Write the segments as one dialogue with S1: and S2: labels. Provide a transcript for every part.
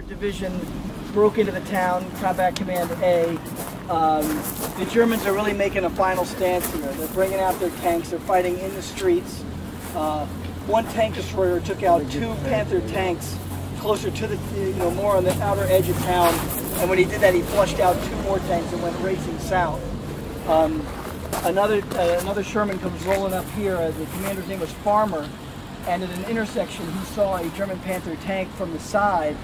S1: Division broke into the town, Combat Command A. The Germans are really making a final stance here. They're bringing out their tanks. They're fighting in the streets. One tank destroyer took out 2 Panther tanks closer to the, more on the outer edge of town. And when he did that, he flushed out 2 more tanks and went racing south. Another Sherman comes rolling up here. The commander's name was Farmer. And at an intersection, he saw a German Panther tank from the side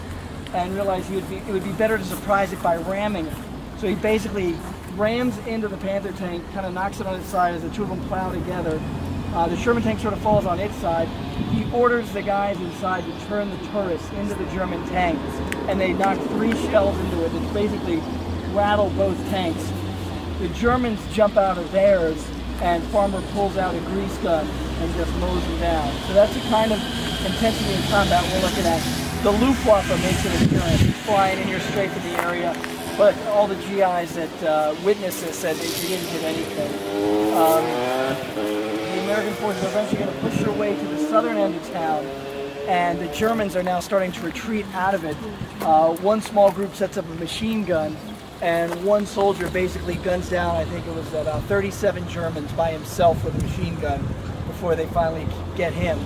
S1: and realized it would be better to surprise it by ramming it. So he basically rams into the Panther tank, kind of knocks it on its side as the two of them plow together. The Sherman tank sort of falls on its side. He orders the guys inside to turn the turrets into the German tank, and they knock 3 shells into it, which basically rattle both tanks. The Germans jump out of theirs, and Farmer pulls out a grease gun and just mows them down. So that's the kind of intensity in combat we're looking at. The Luftwaffe makes an appearance, flying in here straight from the area, but all the GIs that witnessed this said they didn't get anything. The American forces are eventually going to push their way to the southern end of town, and the Germans are now starting to retreat out of it. One small group sets up a machine gun, and one soldier basically guns down, I think it was about 37 Germans by himself with a machine gun before they finally get him.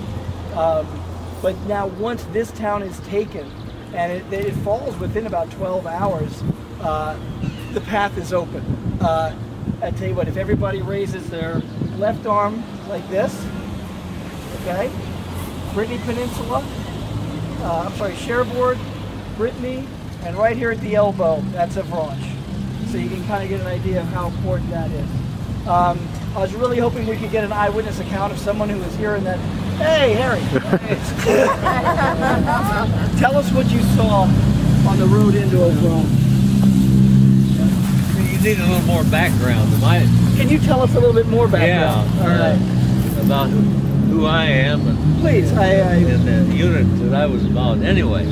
S1: But now once this town is taken, and it falls within about 12 hours, the path is open. I tell you what, if everybody raises their left arm like this, okay, Brittany Peninsula, Cherbourg, Brittany, and right here at the elbow, that's Avranches. So you can kind of get an idea of how important that is. I was really hoping we could get an eyewitness account of someone who was here in that. Hey, Harry! Tell us what you saw on the road into Avranches.
S2: You need a little more background.
S1: Can you tell us a little bit more background?
S2: Yeah,
S1: all right.
S2: About who I am and,
S1: please,
S2: and the unit that I was involved in. Anyway,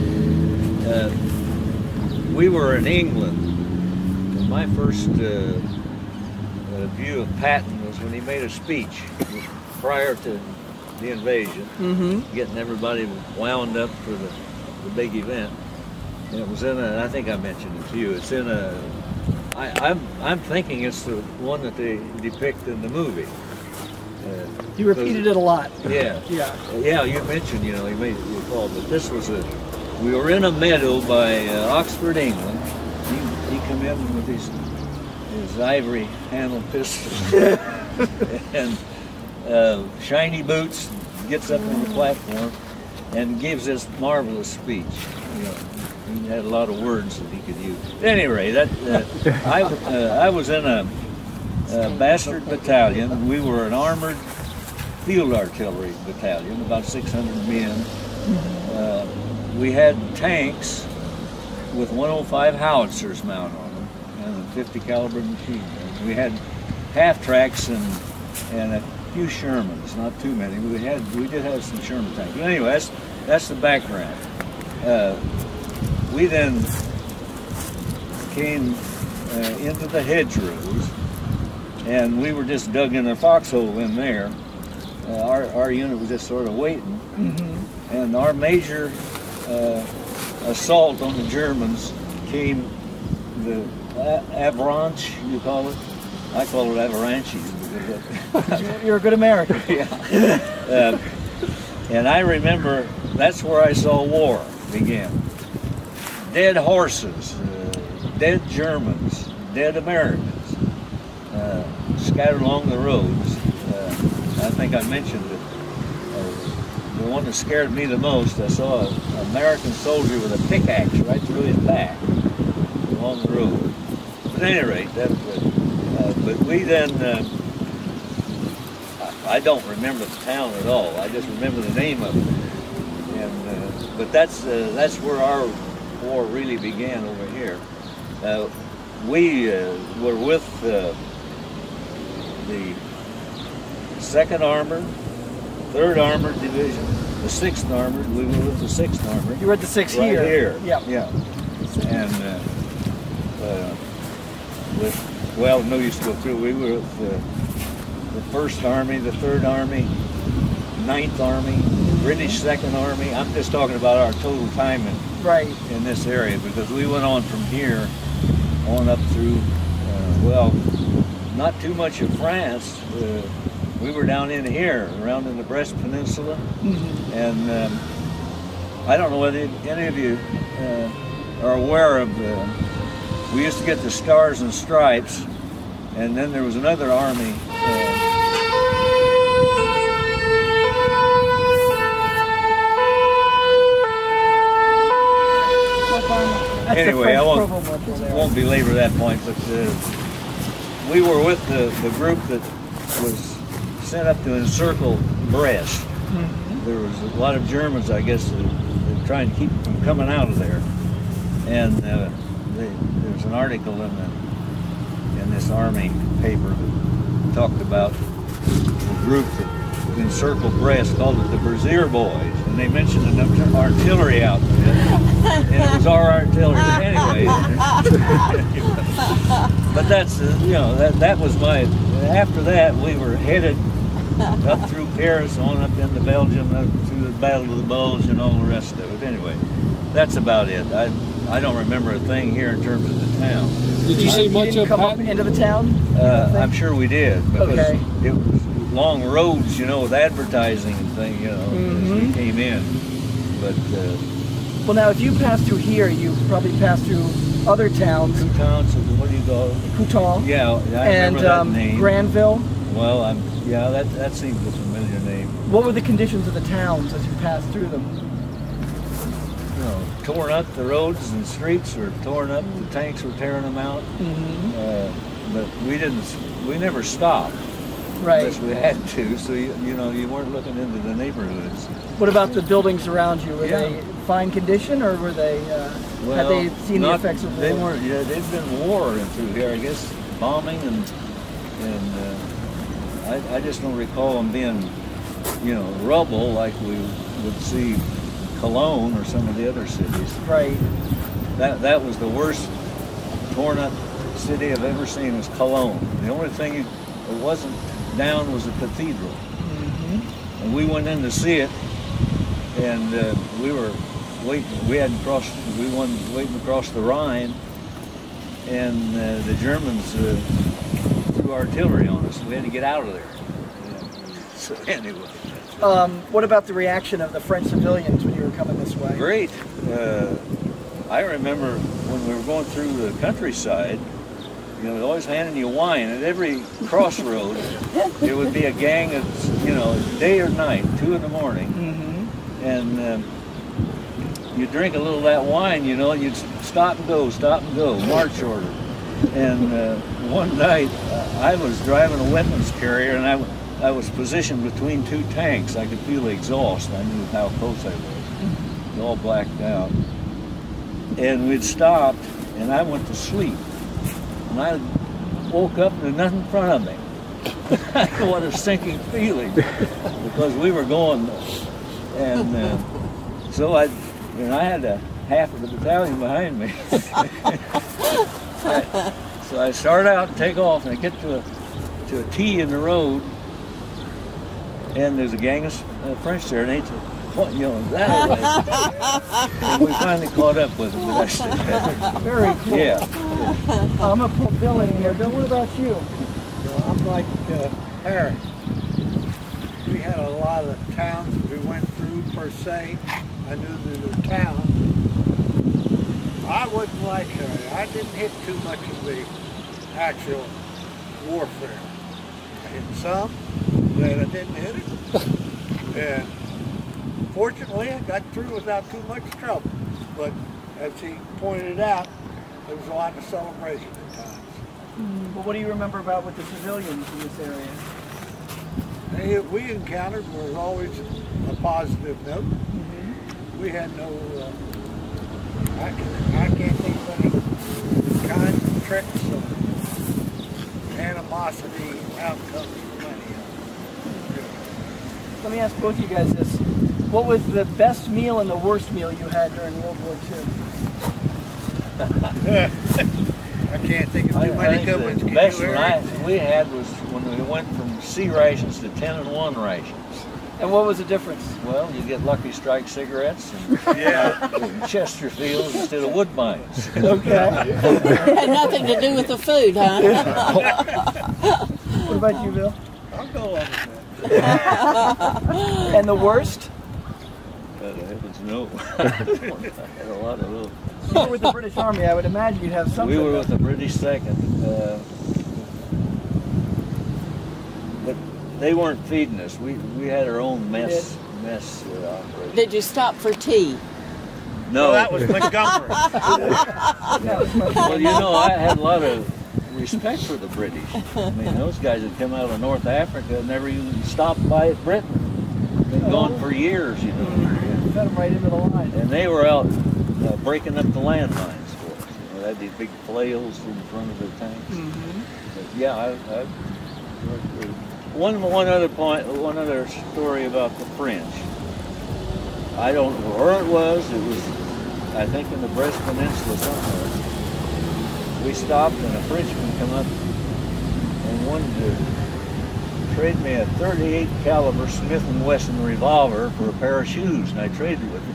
S2: we were in England. And my first view of Patton was when he made a speech prior to the invasion, getting everybody wound up for the big event. And it was in I think I mentioned it to you, it's in I'm thinking it's the one that they depict in the movie.
S1: You repeated it a lot.
S2: Yeah.
S1: Yeah.
S2: Yeah, you mentioned, he made it recall, but this was we were in a meadow by Oxford, England. He come in with his ivory handled pistol and shiny boots, gets up on the platform and gives this marvelous speech. He had a lot of words that he could use. At any rate, I was in a bastard battalion. We were an armored field artillery battalion, about 600 men. We had tanks with 105 howitzers mounted on them and a 50 caliber machine gun. We had half tracks and a few Shermans, not too many. We did have some Sherman tanks. But anyway, that's the background. We then came into the hedgerows, and we were just dug in a foxhole in there. Our unit was just sort of waiting, and our major assault on the Germans came the Avranches, you call it. I call it Avranches because
S1: you're a good American.
S2: Yeah. And I remember that's where I saw war begin. Dead horses, dead Germans, dead Americans, scattered along the roads. I think I mentioned that the one that scared me the most, I saw an American soldier with a pickaxe right through his back along the road. But at any rate, but we then, I don't remember the town at all. I just remember the name of it. And but that's where our war really began over here. We were with the 2nd Armored, 3rd Armored Division, the 6th Armored. We were with the 6th Armored.
S1: You were at the 6th
S2: right
S1: here.
S2: Yeah. And well, no use to go through. We were with the 1st Army, the 3rd Army, 9th Army, British Second Army. I'm just talking about our total time in this area, because we went on from here on up through, well, not too much of France. We were down in here, around in the Brest Peninsula, and I don't know whether any of you are aware of, we used to get the Stars and Stripes, and then there was another army. Anyway, I won't belabor that point, but we were with the group that was sent up to encircle Brest. There was a lot of Germans, I guess, that were trying to keep them from coming out of there. And there's an article in this army paper that talked about the group that encircled Brest, called it the Brazier Boys, and they mentioned an artillery outfit, and it was our artillery. But anyway, but that's you know, that was my. After that, we were headed up through Paris, on up into Belgium, up through the Battle of the Bulge, and all the rest of it. Anyway, that's about it. I don't remember a thing here in terms of the town.
S3: Did you see much of
S1: Patton? Into the town?
S2: I'm sure we did, because it was long roads, you know, with advertising and things, you know, as we came in. But
S1: well, now if you passed through here, you probably passed through other towns.
S2: Coutances, what do you call it?
S1: Coutances.
S2: Yeah, I remember that name.
S1: Granville.
S2: Well, yeah, that seems a familiar name.
S1: What were the conditions of the towns as you passed through them?
S2: You know, torn up, the roads and streets were torn up. The tanks were tearing them out. But we never stopped.
S1: Right.
S2: Unless we had to, so you know, you weren't looking into the neighborhoods.
S1: What about the buildings around you? Were they fine condition, or were they? Had they seen the effects of war?
S2: They weren't. Yeah, there'd been war through here, I guess, bombing and I just don't recall them being, you know, rubble like we would see Cologne or some of the other cities.
S1: Right.
S2: That was the worst torn up city I've ever seen, was Cologne. The only thing that wasn't down was the cathedral. And we went in to see it, and we were waiting. We hadn't crossed. We were waiting to cross the Rhine, and the Germans threw artillery on us. We had to get out of there. So anyway.
S1: What about the reaction of the French civilians when you were coming this way?
S2: Great. I remember when we were going through the countryside, you know, always handing you wine at every crossroad. There would be a gang of, you know, day or night, 2 in the morning, and you drink a little of that wine, you know, you'd stop and go, march order. And one night, I was driving a weapons carrier, and I was positioned between 2 tanks. I could feel the exhaust. I knew how close I was. All blacked out. And we'd stopped, and I went to sleep. And I woke up and there was nothing in front of me. What a sinking feeling, because we were going, and so I had half of the battalion behind me. So I start out and take off, and I get to a T in the road, and there's a gang of French there, and they said, "What, you know, that way?" And we finally caught up with them.
S1: Very cool.
S2: Yeah.
S1: I'm gonna put Bill in here. Bill, what about you?
S4: Well, I'm like Harry. We had a lot of towns we went through per se. I knew the town. I wasn't like Harry. I didn't hit too much of the actual warfare. I hit some, but I didn't hit it. And fortunately, I got through without too much trouble. But as he pointed out, there was a lot of celebration at times.
S1: Well, what do you remember about with the civilians in this area?
S4: We encountered was always a positive note. We had no, I can't think of any kinds of tricks or animosity outcomes from any of them.
S1: Let me ask both of you guys this. What was the best meal and the worst meal you had during World War II?
S4: I can't think of too many good ones.
S2: The best one we had was when we went from C rations to 10-1 rations.
S1: And what was the difference?
S2: Well, you get Lucky Strike cigarettes and Chesterfields instead of Woodbines.
S1: Okay.
S3: Had nothing to do with the food, huh?
S1: What about you, Bill?
S4: I'll go along with that.
S1: And the worst?
S2: God, heavens, no. I had a lot of those.
S1: You were with the British Army. I would imagine you'd have something.
S2: We were with the British 2nd. But they weren't feeding us. We had our own mess operation.
S3: Did you stop for tea?
S2: No.
S4: Well, that was Montgomery.
S2: Well, you know, I had a lot of respect for the British. I mean, those guys had come out of North Africa and never even stopped by at Britain. Been gone for years, you know.
S1: Fed them right into the line.
S2: And they were out breaking up the landmines for us. You know, they had these big flails in front of the tanks. But yeah, one other story about the French. I don't know where it was. It was, I think, in the Brest Peninsula somewhere. We stopped and a Frenchman come up and wanted to trade me a .38 caliber Smith & Wesson revolver for a pair of shoes, and I traded with him.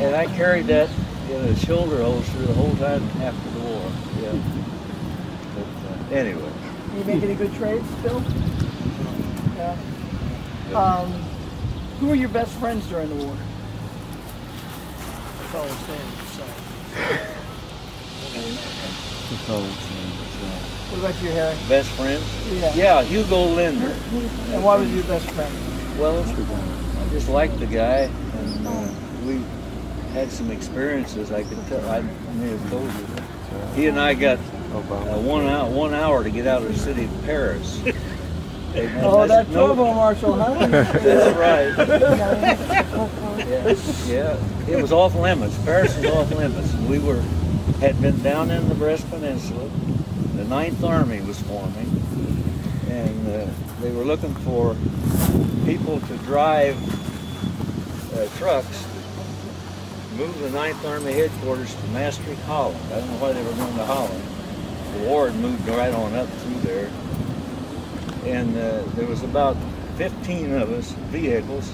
S2: And I carried that in a shoulder holster the whole time after the war. Yeah. But anyway.
S1: You make any good trades, Bill? Yeah. Who were your best friends during the war?
S4: That's all I'm saying.
S1: What about you, Harry?
S2: Best friends?
S1: Yeah.
S2: Yeah, Hugo Linder.
S1: And why was you your best friend?
S2: Well, I just liked the guy, and we had some experiences. I could tell. I may have told you that. He and I got 1 hour to get out of the city of Paris.
S1: Oh, that Provost Marshal, huh?
S2: That's right. Yeah, it was off limits. Paris was off limits. We had been down in the Brest Peninsula. The 9th Army was forming, and they were looking for people to drive trucks, move the 9th Army headquarters to Maastricht, Holland. I don't know why they were going to Holland. The war had moved right on up through there. And there was about 15 of us, vehicles,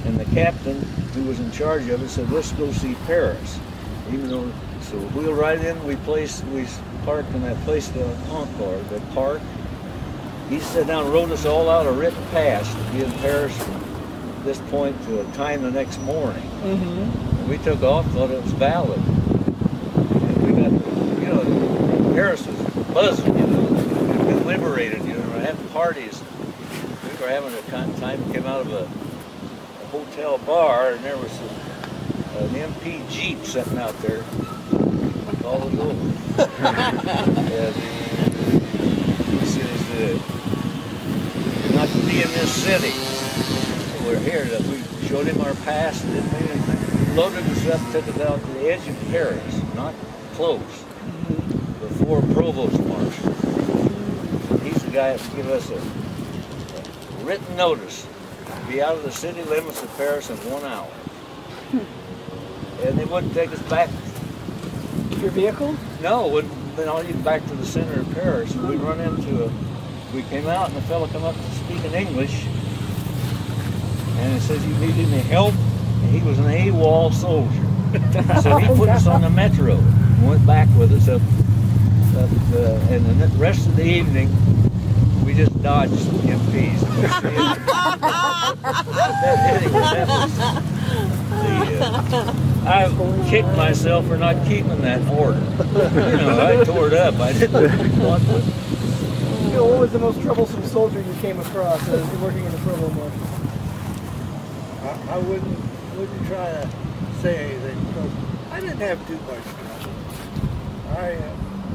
S2: and the captain who was in charge of it said, let's go see Paris. Even though, so we wheeled right in, we parked in that place, the Encore, the park. He sat down and wrote us all out a written pass to be in Paris from this point to a time the next morning. And we took off, thought it was valid. And we got, you know, Paris was buzzing, you know, we'd been liberated, you know, we were having parties. We were having a time, we came out of a hotel bar, and there was an MP Jeep sitting out there. All it over. And he says, not to be in this city. We're here. We showed him our pass, didn't mean anything. Loaded us up, took us out to the edge of Paris, not close, before Provost Marshal. He's the guy that gave us a written notice to be out of the city limits of Paris in 1 hour. And they wouldn't take us back.
S1: Your vehicle?
S2: No, then I'll get back to the center of Paris. We run into we came out and the fellow come up speaking English, and he says, you need any help? And he was an AWOL soldier. So he put us on the metro and went back with us up and the rest of the evening, we just dodged some MPs. I kicked myself for not keeping that order. You know, I tore it up. I didn't want to.
S1: What was the most troublesome soldier you came across working in the Provost Marshal?
S4: I wouldn't try to say anything because I didn't have too much trouble. I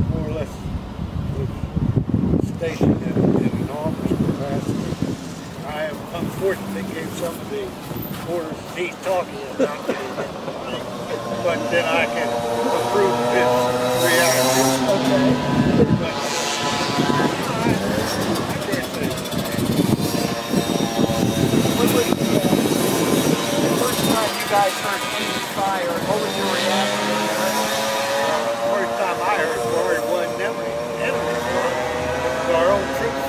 S4: more or less was stationed in an office capacity. I unfortunately gave some of the orders he's talking about, but then I can approve his reaction. Okay. But, I can't say
S1: What was the first time you guys heard enemy fire? What was your reaction?
S4: the first time I heard the word wasn't enemy. Our own troops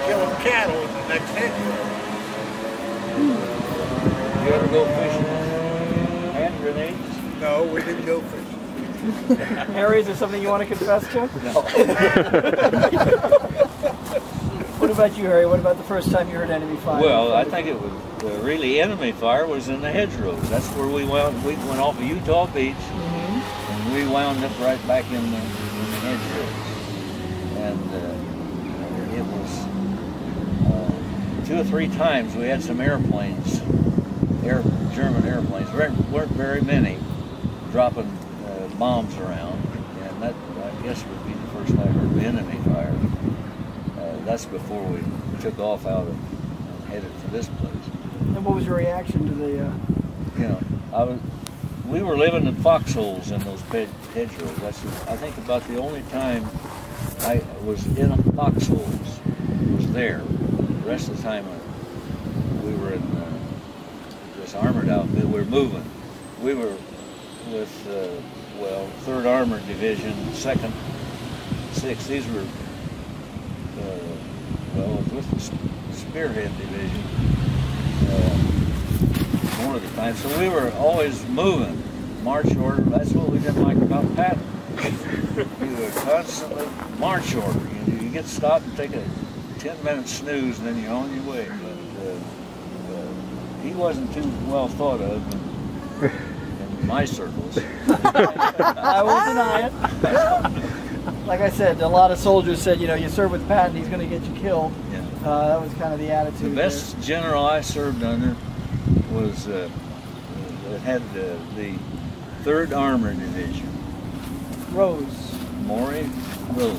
S4: killing cattle in the next headquarters.
S2: You ever go fishing? Hand grenades?
S4: No, we didn't go fishing.
S1: Harry, is there something you want to confess to?
S2: No.
S1: What about you, Harry? What about the first time you heard enemy fire?
S2: Well, I think it was really enemy fire was in the hedgerows. That's where we went off of Utah Beach, and we wound up right back in the hedgerows. And it was 2 or 3 times we had some airplanes, German airplanes, weren't very many, dropping bombs around, and that, I guess, would be the first I heard of enemy fire. That's before we took off out and headed to this place.
S1: And what was your reaction to the?
S2: You know, we were living in foxholes in those hedgerows. That's, I think, about the only time I was in foxholes was there. The rest of the time we were in this armored outfit. We were moving. We were with, well, 3rd Armored Division, 2nd, 6th. These were, well, with the Spearhead Division more of the time. So we were always moving. March order, that's what we didn't like about Patton. You were constantly march order. You get stopped and take a 10-minute snooze and then you're on your way. But he wasn't too well thought of in my circles.
S1: I won't deny it. Like I said, a lot of soldiers said, you know, you serve with Patton, he's going to get you killed.
S2: Yeah.
S1: That was kind of the attitude.
S2: The best general I served under was had the 3rd Armored Division.
S1: Rose.
S2: Maury Rose.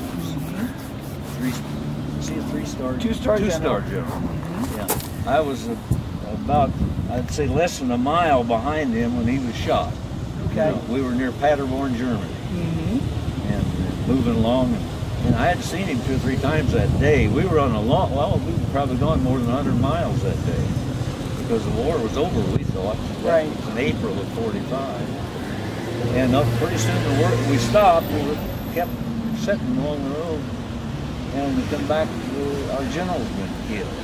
S2: Two-star general. Yeah. I was about, I'd say, less than a mile behind him when he was shot.
S1: Okay.
S2: You know, we were near Paderborn, Germany, and moving along. And I had seen him 2 or 3 times that day. We were on a long, well, we were probably gone more than 100 miles that day because the war was over, we thought.
S1: Right.
S2: It was in April of '45. And pretty soon we stopped. We kept sitting along the road, and we come back. Our general's been killed.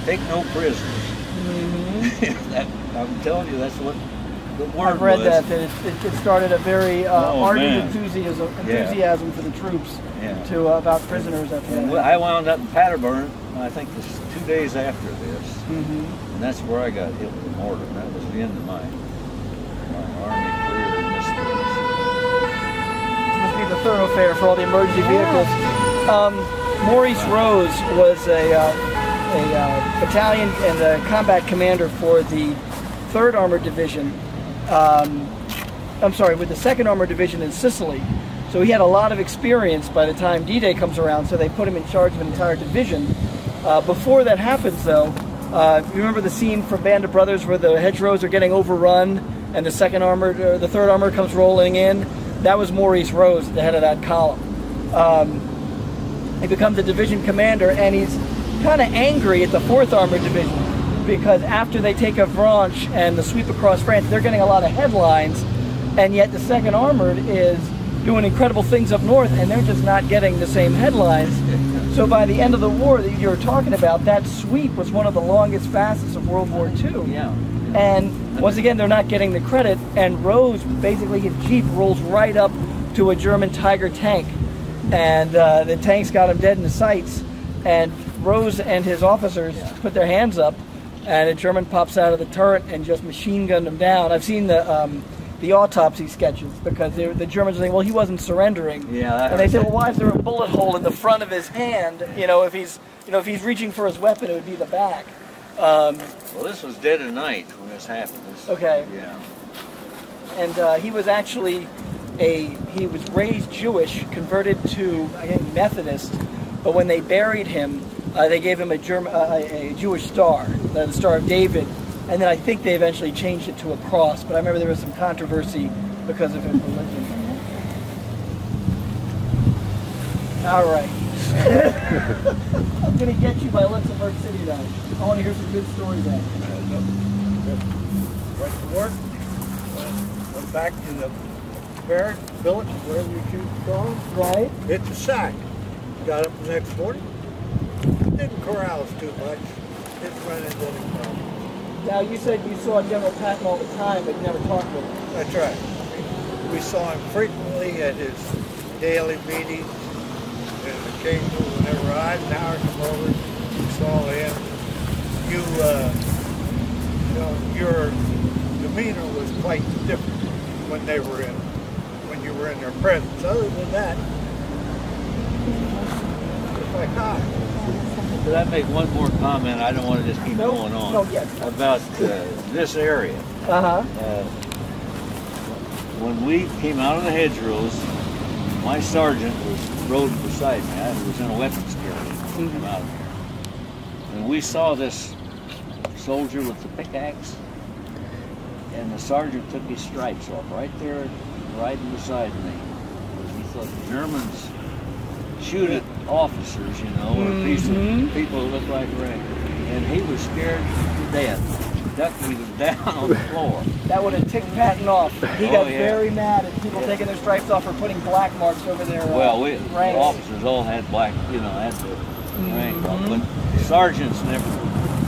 S2: Take no prisoners. I'm telling you, that's what the word was.
S1: I've read that it started a very ardent enthusiasm for the troops to about prisoners after that.
S2: I wound up in Paderborn, I think this 2 days after this, and that's where I got hit with a mortar. That was the end of my Army career in this place.
S1: It must be the thoroughfare for all the emergency vehicles. Maurice Rose was a battalion and a combat commander for the 3rd Armored Division. I'm sorry, with the 2nd Armored Division in Sicily. So he had a lot of experience by the time D-Day comes around, so they put him in charge of an entire division. Before that happens, though, you remember the scene from Band of Brothers where the hedgerows are getting overrun and the 2nd Armored, or the 3rd Armored comes rolling in? That was Maurice Rose, the head of that column. He becomes the division commander, and he's kind of angry at the 4th Armored Division because after they take Avranches and the sweep across France, they're getting a lot of headlines, and yet the 2nd Armored is doing incredible things up north, and they're just not getting the same headlines. So by the end of the war that you were talking about, that sweep was one of the longest, fastest of World War II.
S2: Yeah.
S1: And once again, they're not getting the credit, and Rose, basically his Jeep rolls right up to a German Tiger tank, and the tank's got him dead in the sights, and Rose and his officers put their hands up, and a German pops out of the turret and just machine gunned him down. I've seen the autopsy sketches because the Germans are saying, well, he wasn't surrendering.
S2: Yeah.
S1: And they say, well, why is there a bullet hole in the front of his hand? You know, if he's reaching for his weapon, it would be the back.
S2: Well, this was dead of night when this happened.
S1: Okay.
S2: Yeah.
S1: And he was actually he was raised Jewish, converted to, I think, Methodist, but when they buried him, they gave him a Jewish star, the Star of David, and then I think they eventually changed it to a cross, but I remember there was some controversy because of his religion. All right. I'm going to get you by Luxembourg City now. I want to hear some good stories now.
S4: Went to work, went back to the barracks, village, wherever you choose to call them.
S1: Right.
S4: Hit the sack. Got up the next morning. Didn't corral us too much. Didn't run into any problems.
S1: Now, you said you saw General Patton all the time, but you never talked with him.
S4: That's right. We saw him frequently at his daily meetings, and occasionally whenever Eisenhower came over, we saw him. You know, your demeanor was quite different when you were in their presence. Other than that, it's like, hi.
S2: Could I make one more comment? I don't want to just keep going on.
S1: No, yes.
S2: About this area. When we came out of the hedgerows, my sergeant rode beside me. I was in a weapons carrier when we came out of here. And we saw this soldier with the pickaxe, and the sergeant took his stripes off right there, riding beside me. He thought the Germans shoot at officers, you know, or people who look like wreckers. And he was scared to death. He was down on the floor.
S1: That would have ticked Patton off. He got very mad at people taking their stripes off or putting black marks over their
S2: well, the
S1: ranks.
S2: officers all had black, you know, had the rank on, but sergeants never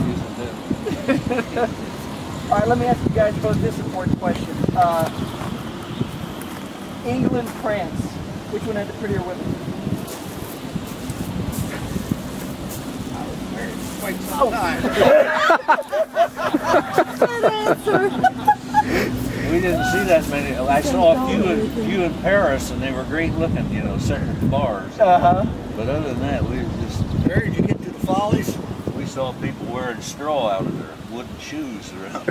S2: used to do it.
S1: All right, let me ask you guys both this important question. England, France, which one had the prettier women?
S4: Quite some time.
S2: We didn't see that many. I saw a few in Paris, and they were great looking, you know, second bars. But other than that, we were just.
S4: Where did you get to the Follies?
S2: We saw people wearing straw out of their wooden shoes around.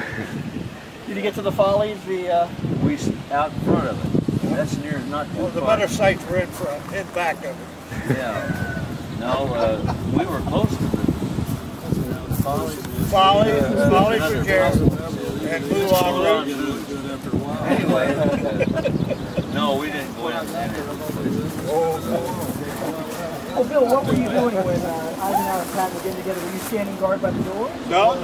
S1: Did you get to the Follies?
S2: We out in front of it. That's near, not too
S4: Well, the
S2: far.
S4: better sites were in front, in back of it.
S2: Yeah. No, we were close to the Follies.
S4: Follies for Jared, and Moulin Rouge.
S2: Anyway, no, we didn't go out there.
S1: Oh, Bill, what were you doing when Eisenhower and Patton were getting together? Were you standing guard by the door?
S4: No,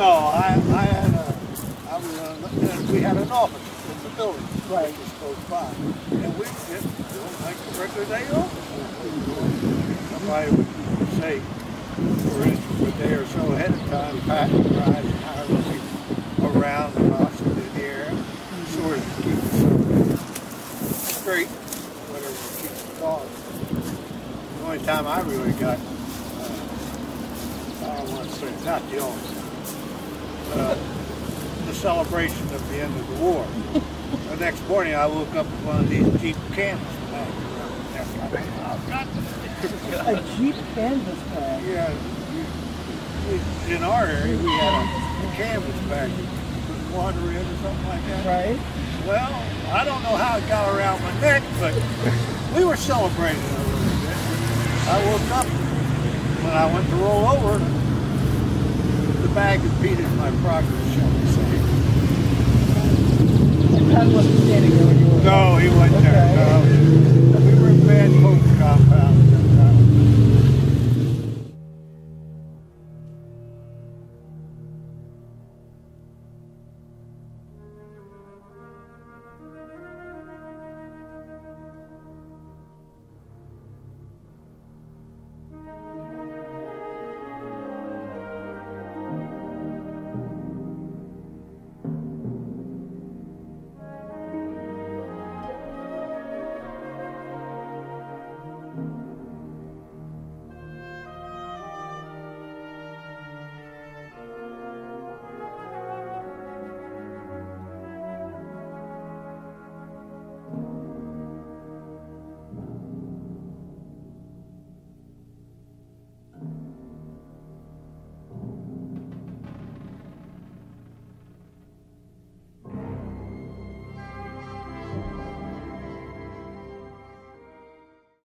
S4: we had an office in the building.
S1: Right.
S4: Just close by. And we just like a regular day office. Somebody would say, for instance, a day or so ahead of time, Patton and Eisenhower would be around the house in the air, sort of keep it straight, whatever keeps the cause. The only time I really got, I don't want to say, not the only, the celebration of the end of the war. The next morning I woke up with one of these Jeep canvas bags around the neck.
S1: A Jeep canvas bag?
S4: Yeah. In our area we had a canvas bag you put water in or something like that.
S1: Right.
S4: Well, I don't know how it got around my neck, but we were celebrating a little bit. I woke up, when I went to roll over, the bag impeded my progress, shall we say.
S1: Patton wasn't standing there when you were.
S4: No, he wasn't there. No. We were in Bad Folks compound.